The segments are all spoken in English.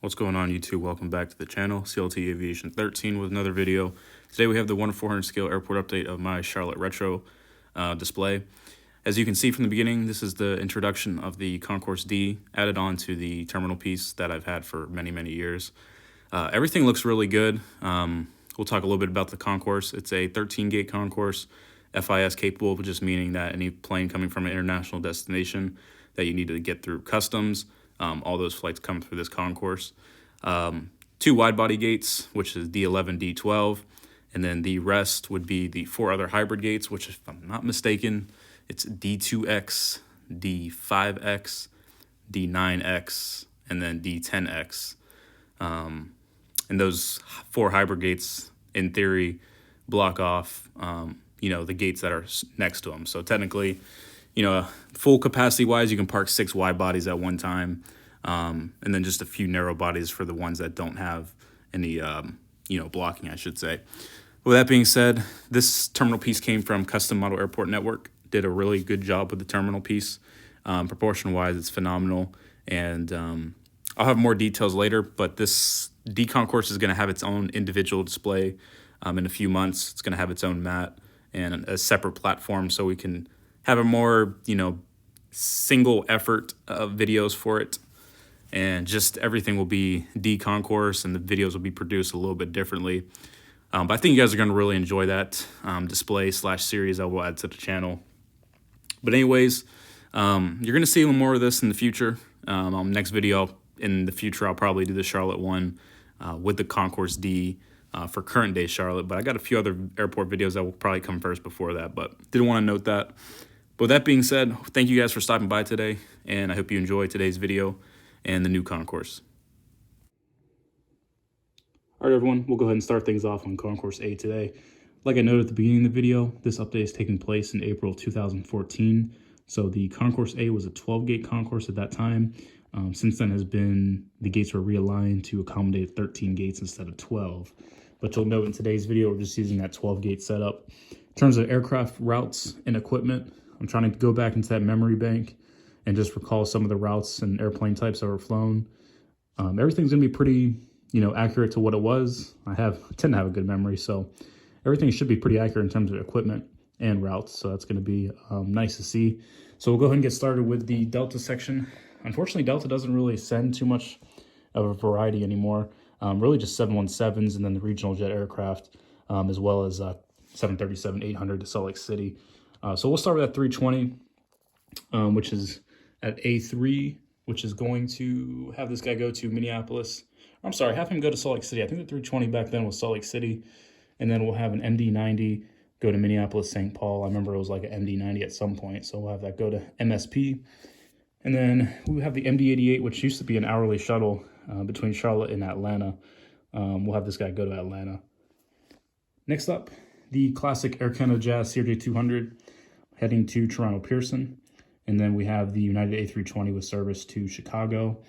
What's going on, YouTube? Welcome back to the channel, CLT Aviation 13 with another video. Today we have the 1/400 scale airport update of my Charlotte Retro display. As you can see from the beginning, this is the introduction of the Concourse D added on to the terminal piece that I've had for many years. Everything looks really good. We'll talk a little bit about the Concourse. It's a 13-gate Concourse, FIS capable, just meaning that any plane coming from an international destination that you need to get through customs, all those flights come through this Concourse. 2 wide-body gates, which is D11, D12, and then the rest would be the 4 other hybrid gates, which, if I'm not mistaken, it's D2X, D5X, D9X, and then D10X. And those 4 hybrid gates, in theory, block off, the gates that are next to them. So technically, full capacity-wise, you can park 6 wide bodies at one time, and then just a few narrow bodies for the ones that don't have any, blocking, I should say. With that being said, this terminal piece came from Custom Model Airport Network. Did a really good job with the terminal piece. Proportion-wise, it's phenomenal, and I'll have more details later, but this D Concourse is going to have its own individual display in a few months. It's going to have its own mat and a separate platform, so we can have a more, single effort videos for it. And just everything will be D Concourse, and the videos will be produced a little bit differently. But I think you guys are going to really enjoy that display/series I will add to the channel. But anyways, you're going to see a little more of this in the future. Next video in the future, I'll probably do the Charlotte one with the Concourse D for current day Charlotte. But I got a few other airport videos that will probably come first before that. But didn't want to note that. But with that being said, thank you guys for stopping by today, and I hope you enjoyed today's video and the new Concourse. All right, everyone, we'll go ahead and start things off on Concourse A today. Like I noted at the beginning of the video, this update is taking place in April 2014. So the Concourse A was a 12-gate Concourse at that time. Since then the gates were realigned to accommodate 13 gates instead of 12. But you'll note in today's video, we're just using that 12-gate setup. In terms of aircraft routes and equipment, I'm trying to go back into that memory bank and just recall some of the routes and airplane types that were flown. Everything's gonna be pretty, accurate to what it was. I tend to have a good memory, so everything should be pretty accurate in terms of equipment and routes. So that's gonna be nice to see. So we'll go ahead and get started with the Delta section. Unfortunately, Delta doesn't really send too much of a variety anymore. Really just 717s and then the regional jet aircraft, as well as 737-800 to Salt Lake City. So we'll start with that 320, which is at A3, which is going to have this guy go to Minneapolis. I'm sorry, have him go to Salt Lake City. I think the 320 back then was Salt Lake City. And then we'll have an MD-90 go to Minneapolis, St. Paul. I remember it was like an MD-90 at some point. So we'll have that go to MSP. And then we have the MD-88, which used to be an hourly shuttle between Charlotte and Atlanta. We'll have this guy go to Atlanta. Next up, the classic Air Canada Jazz CRJ-200 heading to Toronto Pearson. And then we have the United A320 with service to Chicago.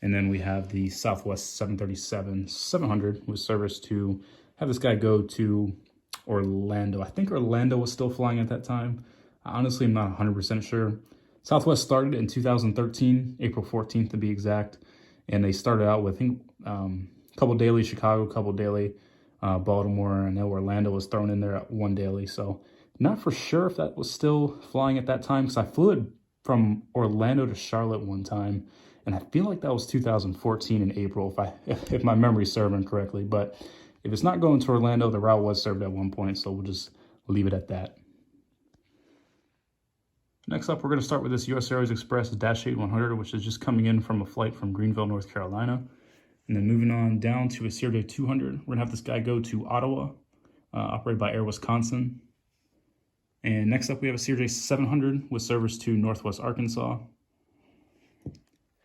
And then we have the Southwest 737-700 with service to have this guy go to Orlando. I think Orlando was still flying at that time. Honestly, I'm not 100% sure. Southwest started in 2013, April 14th to be exact. And they started out with, I think, a couple daily Chicago, a couple daily Baltimore. I know Orlando was thrown in there at 1 daily. So not for sure if that was still flying at that time, because I flew it from Orlando to Charlotte one time, and I feel like that was 2014 in April, if my memory's serving correctly. But if it's not going to Orlando, the route was served at one point, so we'll just leave it at that. Next up, we're going to start with this US Airways Express Dash 8-100, which is just coming in from a flight from Greenville, North Carolina. And then moving on down to a CRJ-200, we're going to have this guy go to Ottawa, operated by Air Wisconsin. And next up, we have a CRJ-700 with service to Northwest Arkansas.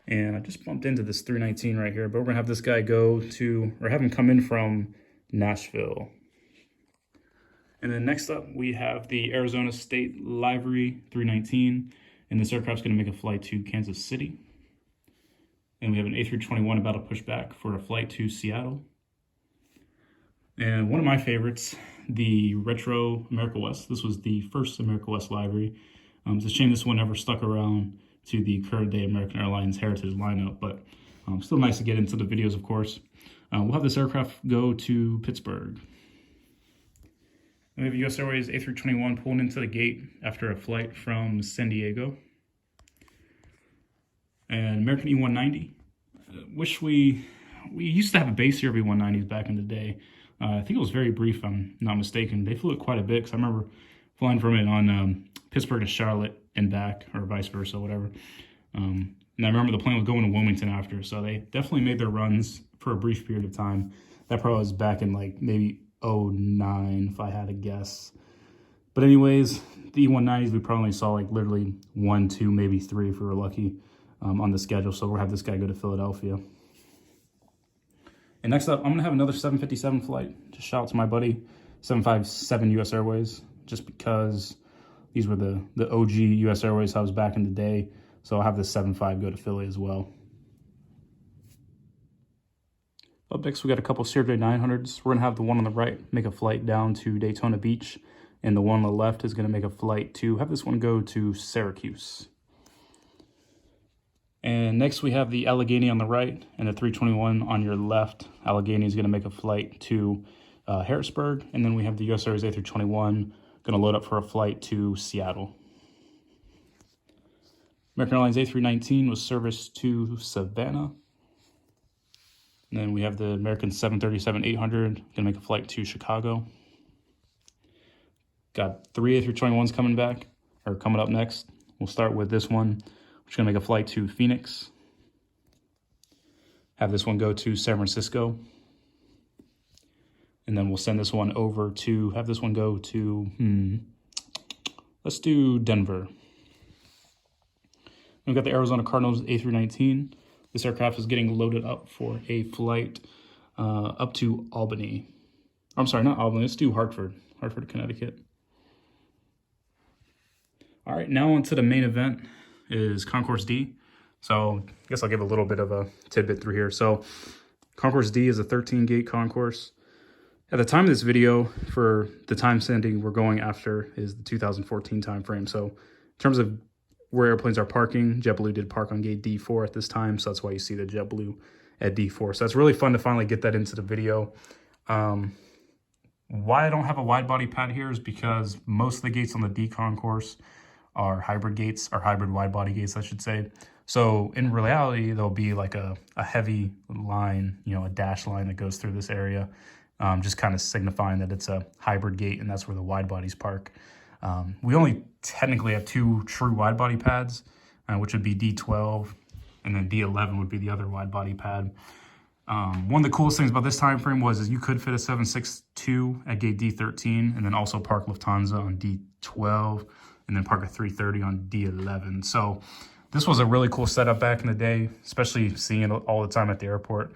And I just bumped into this 319 right here, but we're going to have this guy go to, or have him come in from Nashville. And then next up, we have the Arizona State Livery 319, and this aircraft's going to make a flight to Kansas City. And we have an A321 about to push back for a flight to Seattle. And one of my favorites, the Retro America West. This was the first America West livery. It's a shame this one never stuck around to the current day American Airlines Heritage lineup, but Still nice to get into the videos, of course. We'll have this aircraft go to Pittsburgh. We have US Airways A321 pulling into the gate after a flight from San Diego. And American E190. Wish we used to have a base here of E190s back in the day. I think it was very brief, if I'm not mistaken. They flew it quite a bit, because I remember flying from it on Pittsburgh to Charlotte and back, or vice versa, whatever. And I remember the plane was going to Wilmington after, so they definitely made their runs for a brief period of time. That probably was back in like maybe 09, if I had to guess. But anyways, the E190s, we probably saw like literally 1, 2, maybe 3 if we were lucky on the schedule. So we'll have this guy go to Philadelphia. And next up, I'm going to have another 757 flight. Just shout out to my buddy, 757 US Airways, just because these were the OG US Airways hubs back in the day. So I'll have the 75 go to Philly as well. Up next, we got a couple CRJ900s. We're going to have the one on the right make a flight down to Daytona Beach, and the one on the left is going to make a flight to have this one go to Syracuse. And next we have the Allegheny on the right and the 321 on your left. Allegheny is going to make a flight to Harrisburg, and then we have the US Airways A321 going to load up for a flight to Seattle. American Airlines A319 was serviced to Savannah. And then we have the American 737-800 going to make a flight to Chicago. Got 3 A321s coming back, or coming up next. We'll start with this one, which is going to make a flight to Phoenix. Have this one go to San Francisco. And then we'll send this one over to, have this one go to, let's do Denver. We've got the Arizona Cardinals A319. This aircraft is getting loaded up for a flight up to Albany. I'm sorry, not Albany, let's do Hartford, Connecticut. All right, now on to the main event is Concourse D. So I guess I'll give a little bit of a tidbit through here. So Concourse D is a 13-gate concourse. At the time of this video, for the time sending we're going after is the 2014 time frame. So in terms of where airplanes are parking, JetBlue did park on gate D4 at this time, so that's why you see the JetBlue at D4. So that's really fun to finally get that into the video. Why I don't have a wide body pad here is because most of the gates on the D concourse are hybrid gates, or hybrid wide body gates, I should say. So in reality, there'll be like a heavy line, a dash line that goes through this area, just kind of signifying that it's a hybrid gate, and that's where the wide bodies park. We only technically have 2 true wide body pads, which would be D12, and then D11 would be the other wide body pad. One of the coolest things about this time frame is you could fit a 762 at gate D13, and then also park Lufthansa on D12, and then park a 330 on D11. So this was a really cool setup back in the day, especially seeing it all the time at the airport.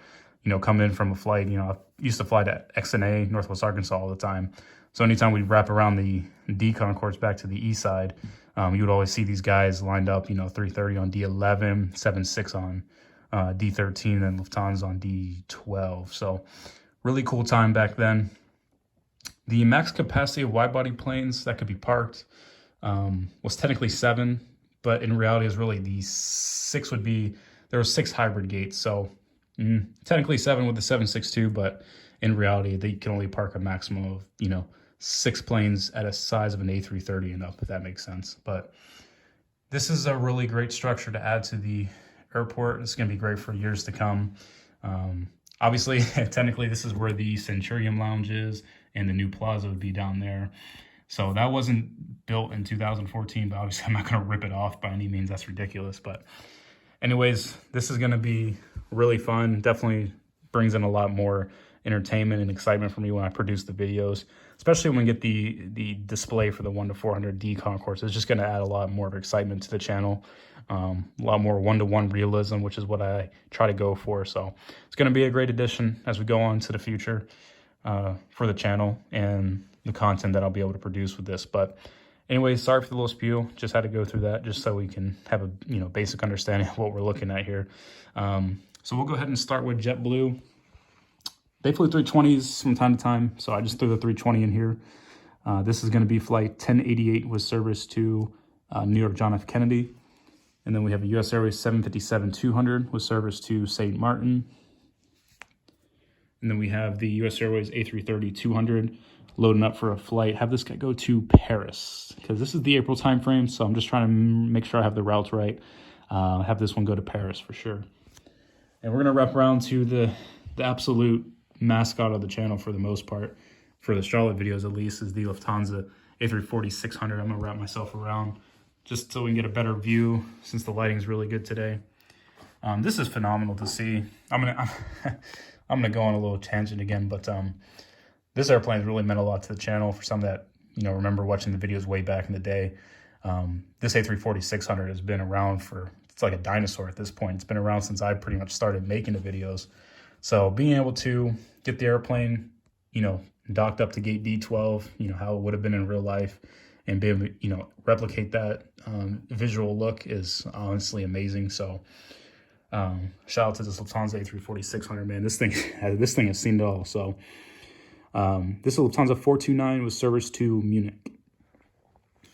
Come in from a flight, I used to fly to XNA, Northwest Arkansas, all the time. So anytime we'd wrap around the D concourse back to the east side, you would always see these guys lined up, 330 on D11, 76 on D13, and Lufthansa on D12. So really cool time back then. The max capacity of wide-body planes that could be parked was technically 7, but in reality is really the 6 would be, there were 6 hybrid gates. So technically 7 with the 762, but in reality, they can only park a maximum of, 6 planes at a size of an A330 and up, if that makes sense. But this is a really great structure to add to the airport. It's going to be great for years to come. Obviously, technically, this is where the Centurion Lounge is, and the new plaza would be down there. So that wasn't built in 2014, but obviously I'm not going to rip it off by any means. That's ridiculous. But anyways, this is going to be really fun. Definitely brings in a lot more entertainment and excitement for me when I produce the videos, especially when we get the display for the 1 to 400 D concourse. It's just going to add a lot more of excitement to the channel, a lot more one-to-one realism, which is what I try to go for. So it's going to be a great addition as we go on to the future for the channel and the content that I'll be able to produce with this. But anyways, sorry for the little spiel. Just had to go through that just so we can have a basic understanding of what we're looking at here. So we'll go ahead and start with JetBlue. They flew 320s from time to time, so I just threw the 320 in here. This is going to be flight 1088 with service to New York John F. Kennedy. And then we have a US Airways 757-200 with service to St. Martin. And then we have the US Airways A330-200 loading up for a flight. Have this guy go to Paris because this is the April time frame, so I'm just trying to make sure I have the routes right. Have this one go to Paris for sure. And we're going to wrap around to the absolute mascot of the channel for the most part, for the Charlotte videos at least, is the Lufthansa A340-600. I'm going to wrap myself around just so we can get a better view since the lighting is really good today. This is phenomenal to see. I'm gonna go on a little tangent again, but this airplane has really meant a lot to the channel. For some that remember watching the videos way back in the day, this A340-600 has been around for, it's like a dinosaur at this point. It's been around since I pretty much started making the videos. So being able to get the airplane, docked up to gate D12, how it would have been in real life, and be able to, replicate that visual look is honestly amazing. So shout out to this Lufthansa A340-600, man. This thing has seen it all. So this is Lufthansa 429 with service to Munich.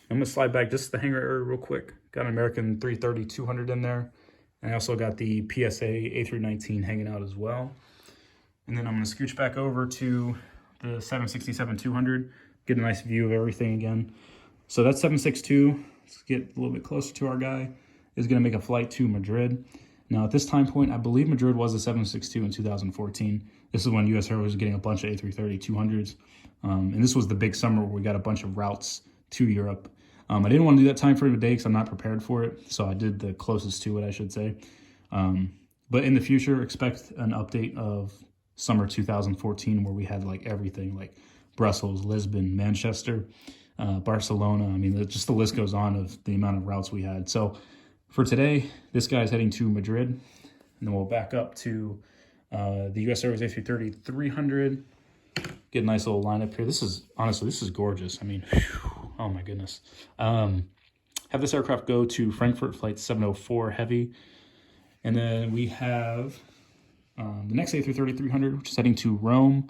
I'm gonna slide back just the hangar area real quick. Got an American 330-200 in there, and I also got the PSA A319 hanging out as well. And then I'm gonna scooch back over to the 767-200, get a nice view of everything again. So that 762, let's get a little bit closer to our guy, is going to make a flight to Madrid. Now at this time point, I believe Madrid was a 762 in 2014. This is when US Airways was getting a bunch of A330-200s. And this was the big summer where we got a bunch of routes to Europe. I didn't want to do that time frame today because I'm not prepared for it. So I did the closest to it, I should say. But in the future, expect an update of summer 2014 where we had like everything, like Brussels, Lisbon, Manchester, Barcelona. I mean, just the list goes on of the amount of routes we had. So for today, this guy is heading to Madrid, and then we'll back up to the US Airways A330-300. Get a nice little lineup here. This is gorgeous. I mean, whew, oh my goodness. Have this aircraft go to Frankfurt, flight 704 heavy, and then we have the next A330-300, which is heading to Rome.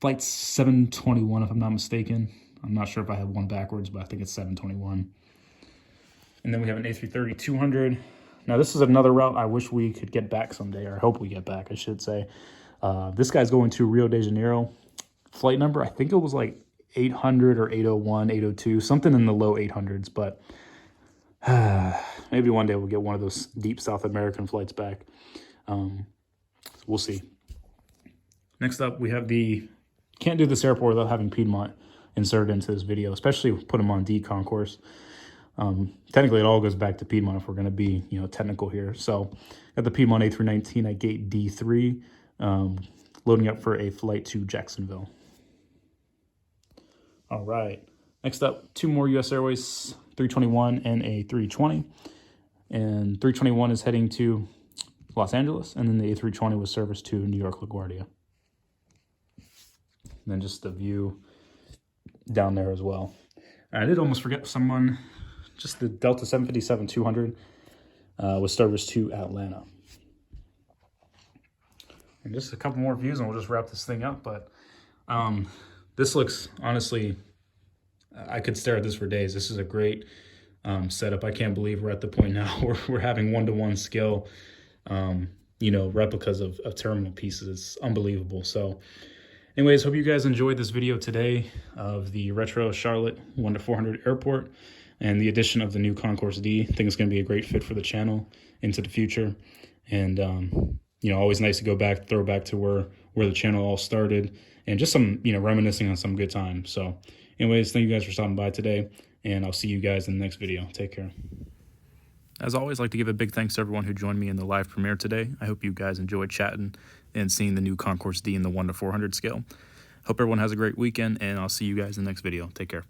Flight 721, if I'm not mistaken. I'm not sure if I have one backwards, but I think it's 721. And then we have an A330-200. Now, this is another route I wish we could get back someday, or I hope we get back, I should say. This guy's going to Rio de Janeiro. Flight number, I think it was like 800 or 801, 802, something in the low 800s, but maybe one day we'll get one of those deep South American flights back. We'll see. Next up, we have can't do this airport without having Piedmont inserted into this video, especially put them on D Concourse. Technically, it all goes back to Piedmont if we're going to be, technical here. So, got the Piedmont A319 at gate D3, loading up for a flight to Jacksonville. All right. Next up, two more US Airways 321 and a 320. And 321 is heading to Los Angeles, and then the A320 was service to New York LaGuardia. And then just the view down there as well. I did almost forget someone, just the Delta 757-200 was service to Atlanta. And just a couple more views and we'll just wrap this thing up. But this looks, honestly, I could stare at this for days. This is a great setup. I can't believe we're at the point now where we're having one-to-one scale, replicas of terminal pieces. It's unbelievable. So anyways, hope you guys enjoyed this video today of the retro Charlotte 1-400 airport and the addition of the new Concourse D. I think it's going to be a great fit for the channel into the future. And, always nice to go back, throw back to where the channel all started and just some, reminiscing on some good times. So anyways, thank you guys for stopping by today, and I'll see you guys in the next video. Take care. As always, I'd like to give a big thanks to everyone who joined me in the live premiere today. I hope you guys enjoyed chatting and seeing the new Concourse D in the 1-400 scale. Hope everyone has a great weekend, and I'll see you guys in the next video. Take care.